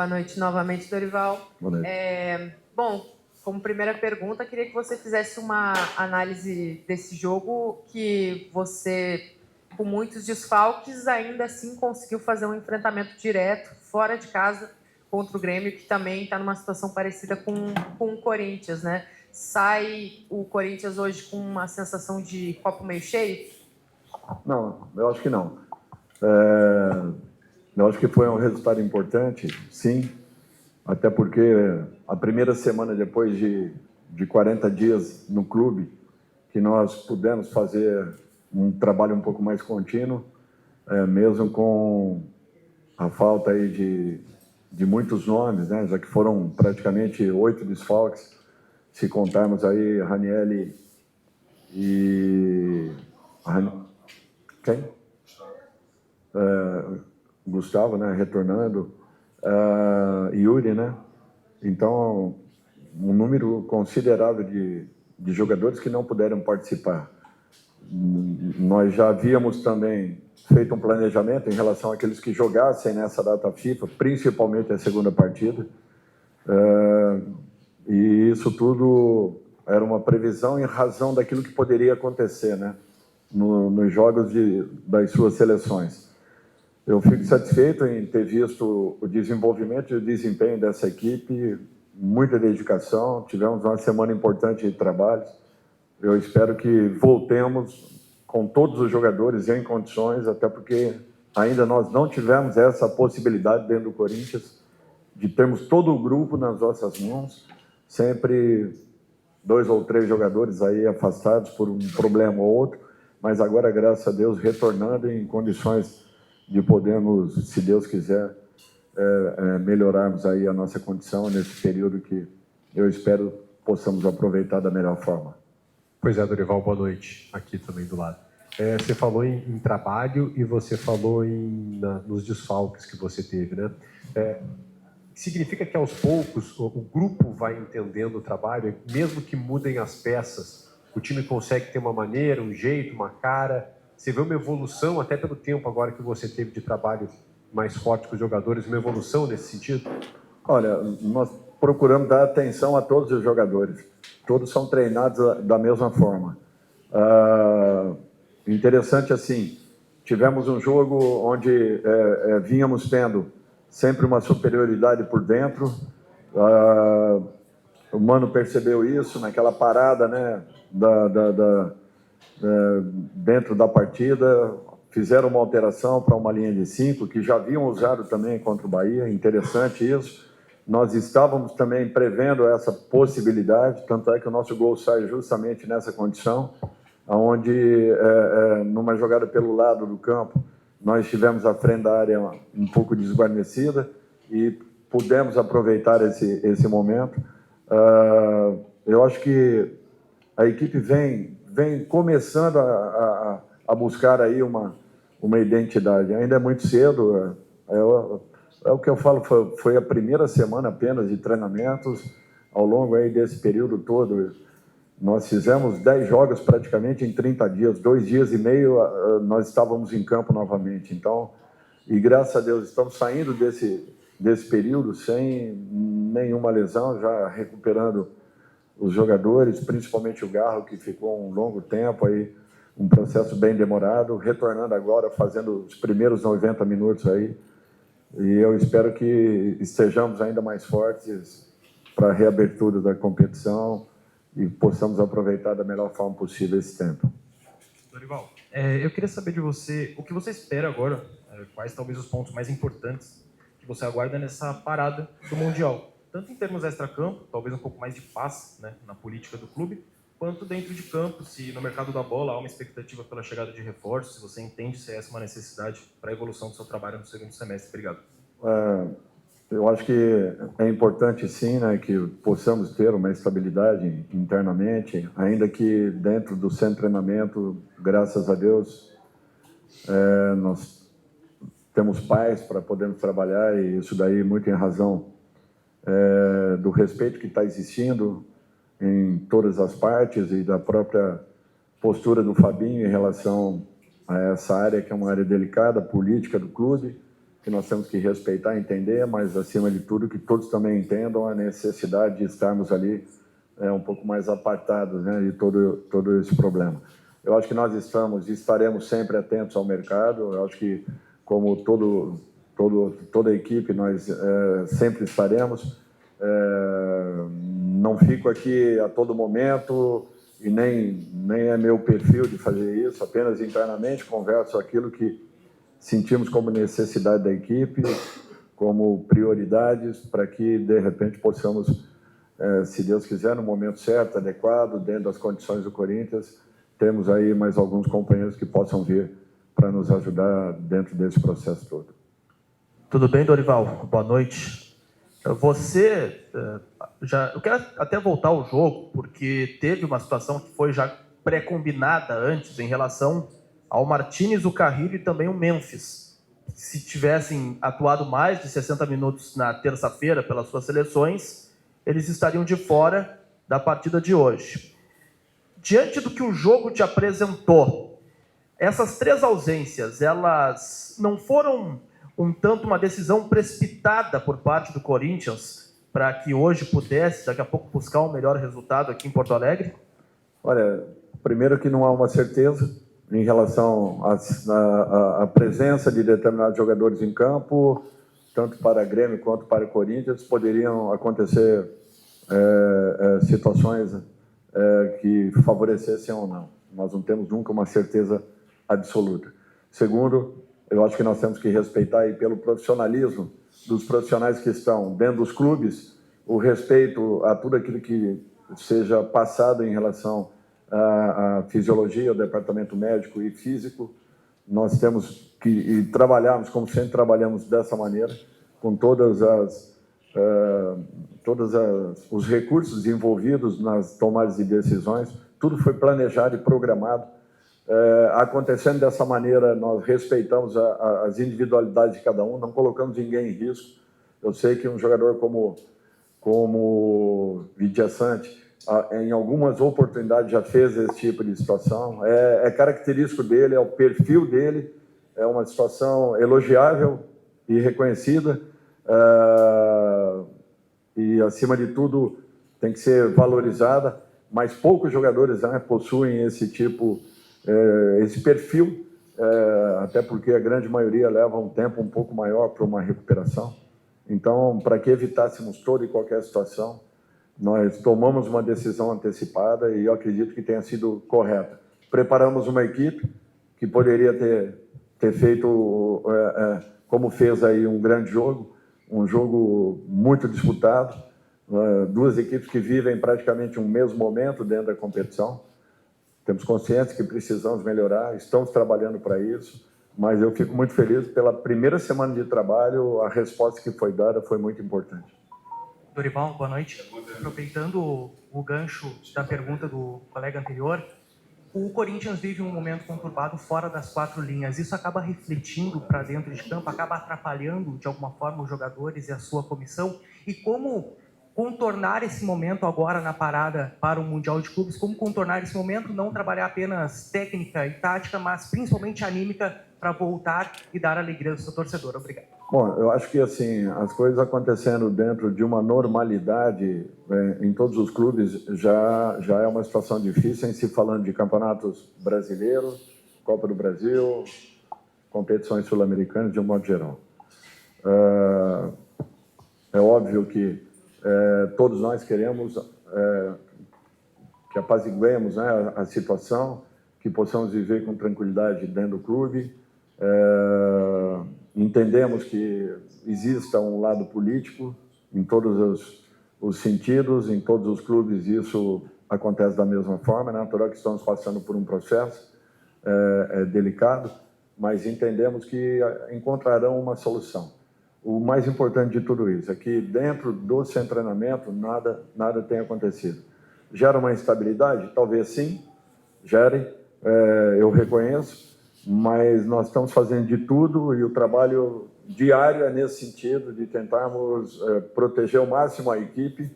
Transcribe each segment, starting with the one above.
Boa noite novamente, Dorival. Boa noite. Bom, como primeira pergunta, queria que você fizesse uma análise desse jogo que você, com muitos desfalques, ainda assim conseguiu fazer um enfrentamento direto, fora de casa, contra o Grêmio, que também está numa situação parecida com o Corinthians, né? Sai o Corinthians hoje com uma sensação de copo meio cheio? Não, eu acho que não. Eu acho que foi um resultado importante, sim, até porque a primeira semana depois de 40 dias no clube, que nós pudemos fazer um trabalho um pouco mais contínuo, mesmo com a falta aí de muitos nomes, né, já que foram praticamente 8 desfalques, se contarmos aí Ranieri e... Quem? Gustavo, né, retornando, Yuri, né? Então, um número considerável de jogadores que não puderam participar. Nós já havíamos também feito um planejamento em relação àqueles que jogassem nessa data FIFA, principalmente a segunda partida, e isso tudo era uma previsão em razão daquilo que poderia acontecer, né, nos jogos das suas seleções. Eu fico satisfeito em ter visto o desenvolvimento e o desempenho dessa equipe, muita dedicação, tivemos uma semana importante de trabalhos. Eu espero que voltemos com todos os jogadores em condições, até porque ainda nós não tivemos essa possibilidade dentro do Corinthians de termos todo o grupo nas nossas mãos, sempre 2 ou 3 jogadores aí afastados por um problema ou outro, mas agora, graças a Deus, retornando em condições de podermos, se Deus quiser, melhorarmos aí a nossa condição nesse período que eu espero possamos aproveitar da melhor forma. Pois é, Dorival, boa noite, aqui também do lado. Você falou em trabalho e você falou nos desfalques que você teve, né? Significa que aos poucos o grupo vai entendendo o trabalho, mesmo que mudem as peças, o time consegue ter uma maneira, um jeito, uma cara. Você vê uma evolução, até pelo tempo agora que você teve de trabalho mais forte com os jogadores, uma evolução nesse sentido? Olha, nós procuramos dar atenção a todos os jogadores. Todos são treinados da mesma forma. Interessante assim, tivemos um jogo onde vínhamos tendo sempre uma superioridade por dentro. O Mano percebeu isso naquela parada, né, dentro da partida, fizeram uma alteração para uma linha de 5, que já haviam usado também contra o Bahia, interessante isso. Nós estávamos também prevendo essa possibilidade, tanto é que o nosso gol sai justamente nessa condição, onde, numa jogada pelo lado do campo, nós tivemos a frente da área um pouco desguarnecida e pudemos aproveitar esse momento. Eu acho que a equipe vem começando a buscar aí uma identidade. Ainda é muito cedo, é o que eu falo, foi a primeira semana apenas de treinamentos. Ao longo aí desse período todo, nós fizemos 10 jogos praticamente em 30 dias, 2 dias e meio nós estávamos em campo novamente. Então, e graças a Deus estamos saindo desse período sem nenhuma lesão, já recuperando os jogadores, principalmente o Garro, que ficou um longo tempo aí, um processo bem demorado, retornando agora, fazendo os primeiros 90 minutos aí. E eu espero que estejamos ainda mais fortes para a reabertura da competição e possamos aproveitar da melhor forma possível esse tempo. Dorival, eu queria saber de você o que você espera agora, quais talvez os pontos mais importantes que você aguarda nessa parada do Mundial, tanto em termos extra-campo, talvez um pouco mais de paz, né, na política do clube, quanto dentro de campo, se no mercado da bola há uma expectativa pela chegada de reforços, se você entende se essa é uma necessidade para a evolução do seu trabalho no segundo semestre. Obrigado. Eu acho que é importante, sim, né, que possamos ter uma estabilidade internamente, ainda que dentro do centro de treinamento, graças a Deus, nós temos paz para podermos trabalhar, e isso daí muito em razão do respeito que está existindo em todas as partes e da própria postura do Fabinho em relação a essa área, que é uma área delicada, política do clube. que nós temos que respeitar e entender, mas, acima de tudo, que todos também entendam a necessidade de estarmos ali um pouco mais apartados, né, de todo esse problema. Eu acho que nós estamos e estaremos sempre atentos ao mercado. Eu acho que, como toda a equipe, nós sempre estaremos. Não fico aqui a todo momento e nem é meu perfil de fazer isso, apenas internamente converso aquilo que sentimos como necessidade da equipe, como prioridades, para que, de repente, possamos, se Deus quiser, no momento certo, adequado, dentro das condições do Corinthians, temos aí mais alguns companheiros que possam vir para nos ajudar dentro desse processo todo. Tudo bem, Dorival? Boa noite. Eu quero até voltar ao jogo, porque teve uma situação que foi já pré-combinada antes em relação ao Martínez, o Carrillo e também o Memphis. Se tivessem atuado mais de 60 minutos na terça-feira pelas suas seleções, eles estariam de fora da partida de hoje. Diante do que o jogo te apresentou, essas 3 ausências, elas não foram um tanto uma decisão precipitada por parte do Corinthians para que hoje pudesse, daqui a pouco, buscar um melhor resultado aqui em Porto Alegre? Olha, primeiro que não há uma certeza em relação à presença de determinados jogadores em campo, tanto para Grêmio quanto para Corinthians, poderiam acontecer situações que favorecessem ou não. Nós não temos nunca uma certeza absoluta. Segundo, eu acho que nós temos que respeitar aí pelo profissionalismo dos profissionais que estão dentro dos clubes, o respeito a tudo aquilo que seja passado em relação à fisiologia, ao departamento médico e físico. Nós temos que trabalharmos, como sempre trabalhamos dessa maneira, com todos os recursos envolvidos nas tomadas de decisões. Tudo foi planejado e programado. Acontecendo dessa maneira, nós respeitamos as individualidades de cada um, não colocamos ninguém em risco. Eu sei que um jogador como Vidiaçante, em algumas oportunidades já fez esse tipo de situação. É característico dele, é o perfil dele, é uma situação elogiável e reconhecida. E, acima de tudo, tem que ser valorizada, mas poucos jogadores possuem esse perfil, até porque a grande maioria leva um tempo um pouco maior para uma recuperação. Então, para que evitássemos toda e qualquer situação, nós tomamos uma decisão antecipada e eu acredito que tenha sido correta. Preparamos uma equipe que poderia ter feito, como fez aí, um grande jogo, um jogo muito disputado, 2 equipes que vivem praticamente um mesmo momento dentro da competição. Temos consciência que precisamos melhorar, estamos trabalhando para isso, mas eu fico muito feliz pela primeira semana de trabalho, a resposta que foi dada foi muito importante. Dorival, boa noite. Aproveitando o gancho da pergunta do colega anterior, o Corinthians vive um momento conturbado fora das 4 linhas. Isso acaba refletindo para dentro de campo, acaba atrapalhando de alguma forma os jogadores e a sua comissão. E como contornar esse momento agora na parada para o Mundial de Clubes? Como contornar esse momento, não trabalhar apenas técnica e tática, mas principalmente anímica para voltar e dar alegria ao seu torcedor? Obrigado. Bom, eu acho que assim, as coisas acontecendo dentro de uma normalidade em todos os clubes já é uma situação difícil, em se falando de campeonatos brasileiros, Copa do Brasil, competições sul-americanas de um modo geral. É óbvio que todos nós queremos que apaziguemos a situação, que possamos viver com tranquilidade dentro do clube. Entendemos que exista um lado político em todos os sentidos, em todos os clubes isso acontece da mesma forma, é natural que estamos passando por um processo delicado, mas entendemos que encontrarão uma solução. O mais importante de tudo isso é que dentro do seu treinamento nada tem acontecido. Gera uma instabilidade? Talvez sim, gere, eu reconheço, mas nós estamos fazendo de tudo e o trabalho diário é nesse sentido, de tentarmos proteger ao máximo a equipe,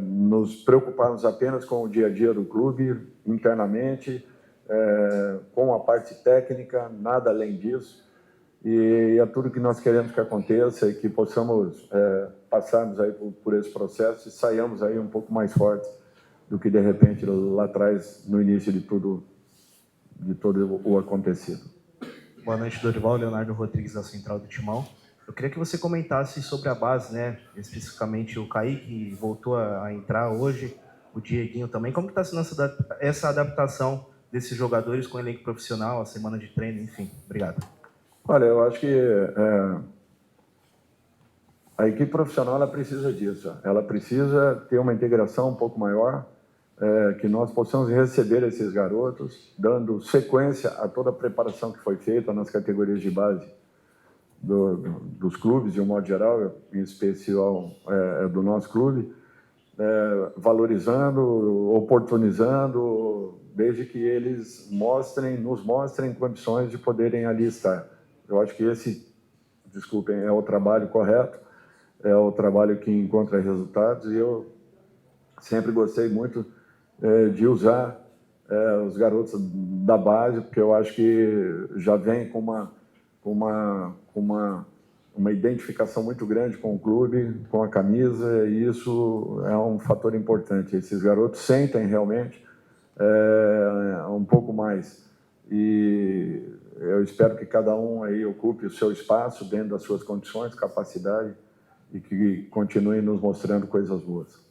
nos preocuparmos apenas com o dia a dia do clube, internamente, com a parte técnica, nada além disso. e é tudo que nós queremos que aconteça e que possamos passarmos aí por esse processo e saiamos aí um pouco mais fortes do que, de repente, lá atrás, no início de todo o acontecido. Boa noite, Dorival. Leonardo Rodrigues, da Central do Timão. Eu queria que você comentasse sobre a base, né? Especificamente o Kaique voltou a entrar hoje, o Dieguinho também. Como que está sendo essa adaptação desses jogadores com o elenco profissional, a semana de treino, enfim? Obrigado. Olha, eu acho que a equipe profissional ela precisa disso. Ela precisa ter uma integração um pouco maior, que nós possamos receber esses garotos, dando sequência a toda a preparação que foi feita nas categorias de base dos clubes, de um modo geral, em especial do nosso clube, valorizando, oportunizando, desde que eles nos mostrem condições de poderem ali estar. Eu acho que esse, desculpem, é o trabalho correto, é o trabalho que encontra resultados, e eu sempre gostei muito de usar os garotos da base, porque eu acho que já vem com uma identificação muito grande com o clube, com a camisa, e isso é um fator importante. Esses garotos sentem realmente um pouco mais, e eu espero que cada um aí ocupe o seu espaço dentro das suas condições, capacidade, e que continue nos mostrando coisas boas.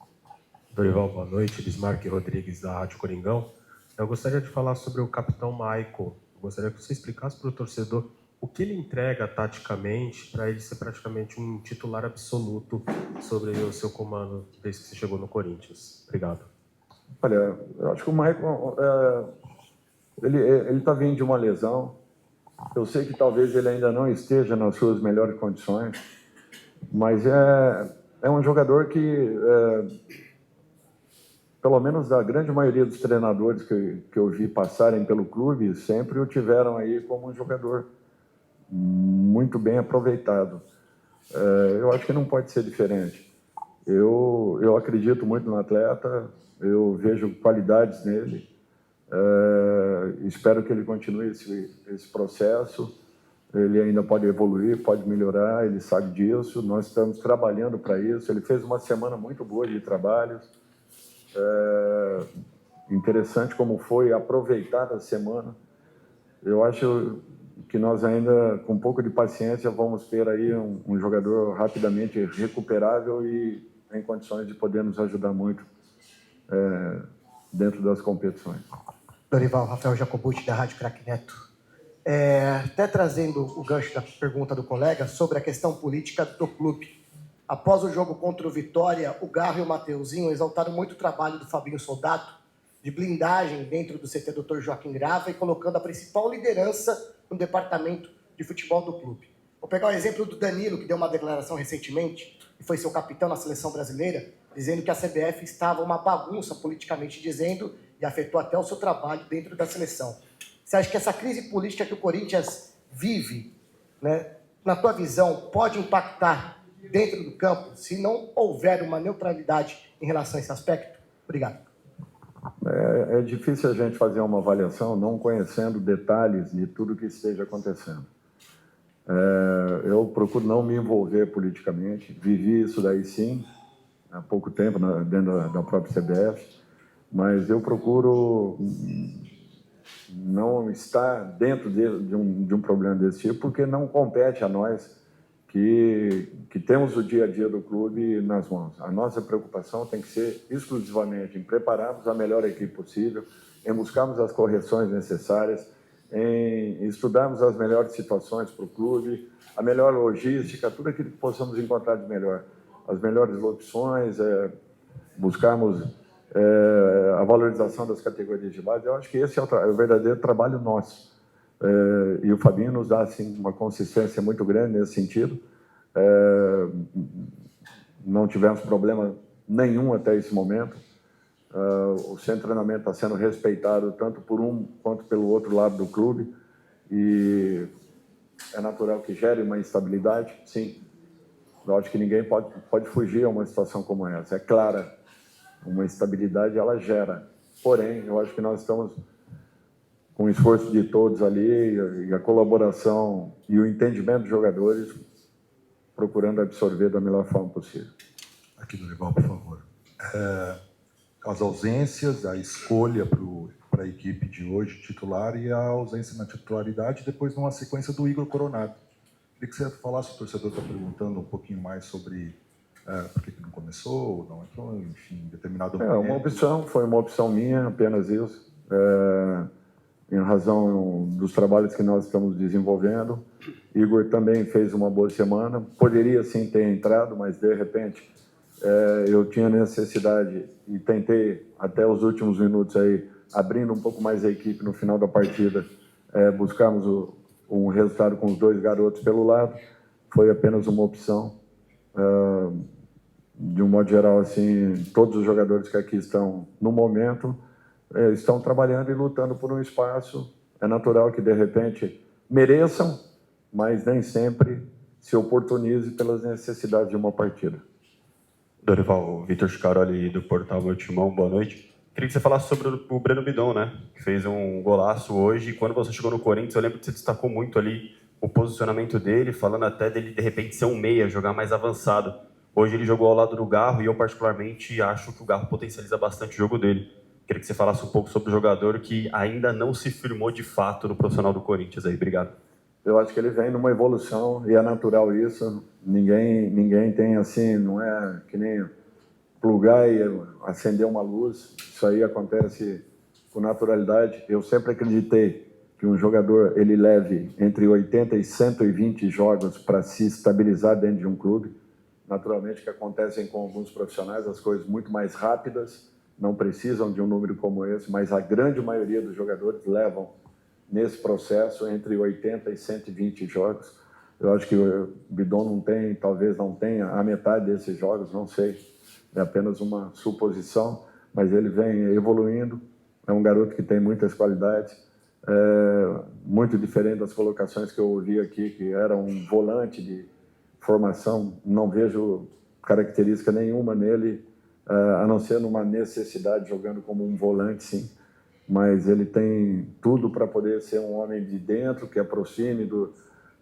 Dorival, boa noite. Bismarck Rodrigues, da Rádio Coringão. Eu gostaria de falar sobre o capitão Michael. Eu gostaria que você explicasse para o torcedor o que ele entrega taticamente para ele ser praticamente um titular absoluto sobre o seu comando desde que você chegou no Corinthians. Obrigado. Olha, eu acho que o Michael, ele está vindo de uma lesão. Eu sei que talvez ele ainda não esteja nas suas melhores condições, mas é um jogador que, pelo menos da grande maioria dos treinadores que eu vi passarem pelo clube, sempre o tiveram aí como um jogador muito bem aproveitado. Eu acho que não pode ser diferente. Eu acredito muito no atleta, eu vejo qualidades nele, espero que ele continue esse processo. Ele ainda pode evoluir, pode melhorar, ele sabe disso, nós estamos trabalhando para isso. Ele fez uma semana muito boa de trabalhos. Interessante como foi aproveitar a semana. Eu acho que nós ainda, com um pouco de paciência, vamos ter aí um jogador rapidamente recuperável e em condições de poder nos ajudar muito dentro das competições. Dorival, Rafael Jacobucci, da Rádio Craque Neto. Até trazendo o gancho da pergunta do colega sobre a questão política do clube. Após o jogo contra o Vitória, o Garro e o Mateuzinho exaltaram muito o trabalho do Fabinho Soldato, de blindagem dentro do CT Dr. Joaquim Grava e colocando a principal liderança no departamento de futebol do clube. Vou pegar o exemplo do Danilo, que deu uma declaração recentemente, e foi seu capitão na seleção brasileira, dizendo que a CBF estava uma bagunça politicamente dizendo, e afetou até o seu trabalho dentro da seleção. Você acha que essa crise política que o Corinthians vive, né, na tua visão, pode impactar dentro do campo, se não houver uma neutralidade em relação a esse aspecto? Obrigado. É difícil a gente fazer uma avaliação não conhecendo detalhes de tudo que esteja acontecendo. Eu procuro não me envolver politicamente, vivi isso daí sim, há pouco tempo dentro da própria CBF, mas eu procuro não estar dentro de um problema desse tipo, porque não compete a nós que temos o dia a dia do clube nas mãos. A nossa preocupação tem que ser exclusivamente em prepararmos a melhor equipe possível, em buscarmos as correções necessárias, em estudarmos as melhores situações para o clube, a melhor logística, tudo aquilo que possamos encontrar de melhor, as melhores opções, buscarmos a valorização das categorias de base. Eu acho que esse é o verdadeiro trabalho nosso. E o Fabinho nos dá assim, uma consistência muito grande nesse sentido. Não tivemos problema nenhum até esse momento. O centro de treinamento está sendo respeitado tanto por um quanto pelo outro lado do clube, e é natural que gere uma instabilidade, sim. Eu acho que ninguém pode fugir a uma situação como essa. É clara, uma instabilidade ela gera. Porém, eu acho que nós estamos com o esforço de todos ali e a colaboração e o entendimento dos jogadores, procurando absorver da melhor forma possível. Aqui, Dorival, por favor. As ausências, a escolha para a equipe de hoje titular e a ausência na titularidade, depois numa sequência do Igor Coronado. Queria que você falasse, o torcedor está perguntando um pouquinho mais sobre por que não começou, não entrou, enfim, em determinado momento. Foi uma opção minha, apenas isso. Em razão dos trabalhos que nós estamos desenvolvendo. Igor também fez uma boa semana. Poderia, sim, ter entrado, mas, de repente, eu tinha necessidade e tentei, até os últimos minutos, aí, abrindo um pouco mais a equipe no final da partida, buscarmos um resultado com os dois garotos pelo lado. Foi apenas uma opção. De um modo geral, assim, todos os jogadores que aqui estão, no momento, estão trabalhando e lutando por um espaço. É natural que, de repente, mereçam, mas nem sempre se oportunize pelas necessidades de uma partida. Dorival, Vitor Scaroli, do Portal Meu Timão, boa noite. Queria que você falasse sobre o Breno Bidon, né? Que fez um golaço hoje. E quando você chegou no Corinthians, eu lembro que você destacou muito ali o posicionamento dele, falando até dele, de repente, ser um meia, jogar mais avançado. Hoje ele jogou ao lado do Garro e eu, particularmente, acho que o Garro potencializa bastante o jogo dele. Queria que você falasse um pouco sobre o jogador que ainda não se firmou de fato no profissional do Corinthians aí. Obrigado. Eu acho que ele vem numa evolução e é natural isso. Ninguém tem assim, não é que nem plugar e acender uma luz. Isso aí acontece com naturalidade. Eu sempre acreditei que um jogador ele leve entre 80 e 120 jogos para se estabilizar dentro de um clube. Naturalmente que acontecem com alguns profissionais as coisas muito mais rápidas, não precisam de um número como esse, mas a grande maioria dos jogadores levam nesse processo entre 80 e 120 jogos. Eu acho que o Bidon não tem, talvez não tenha a metade desses jogos, não sei, é apenas uma suposição, mas ele vem evoluindo, é um garoto que tem muitas qualidades, muito diferente das colocações que eu ouvi aqui, que era um volante de formação, não vejo característica nenhuma nele, a não ser numa necessidade, jogando como um volante, sim. Mas ele tem tudo para poder ser um homem de dentro, que aproxime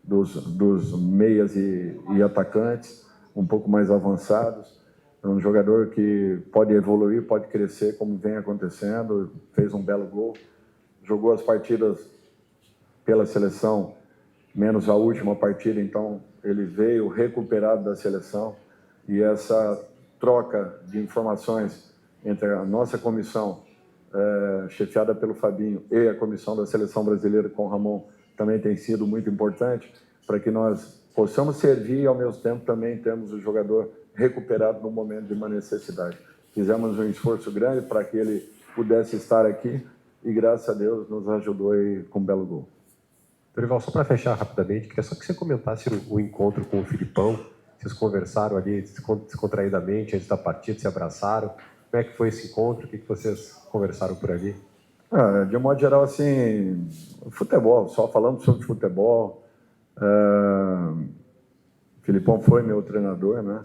dos meias e atacantes, um pouco mais avançados. É um jogador que pode evoluir, pode crescer, como vem acontecendo. Fez um belo gol. Jogou as partidas pela seleção, menos a última partida, então ele veio recuperado da seleção. E essa troca de informações entre a nossa comissão, chefiada pelo Fabinho, e a comissão da Seleção Brasileira com o Ramon, também tem sido muito importante para que nós possamos servir e, ao mesmo tempo, também temos o jogador recuperado no momento de uma necessidade. Fizemos um esforço grande para que ele pudesse estar aqui e, graças a Deus, nos ajudou aí com um belo gol. Dorival, só para fechar rapidamente, queria só que você comentasse o encontro com o Filipão. Vocês conversaram ali descontraídamente antes da partida, se abraçaram. Como é que foi esse encontro? O que vocês conversaram por ali? De um modo geral, assim, futebol, só falando sobre futebol. O Filipão foi meu treinador, né?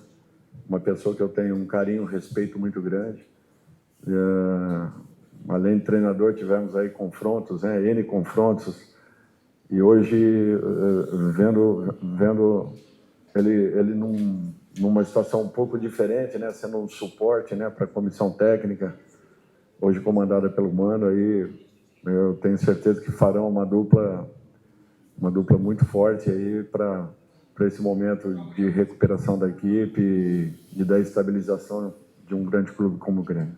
Uma pessoa que eu tenho um carinho, um respeito muito grande. Além de treinador, tivemos aí confrontos, né? N confrontos. E hoje, vendo ele numa situação um pouco diferente, né? Sendo um suporte, né, para a comissão técnica, hoje comandada pelo Mano, aí eu tenho certeza que farão uma dupla muito forte aí para esse momento de recuperação da equipe e da estabilização de um grande clube como o Grêmio.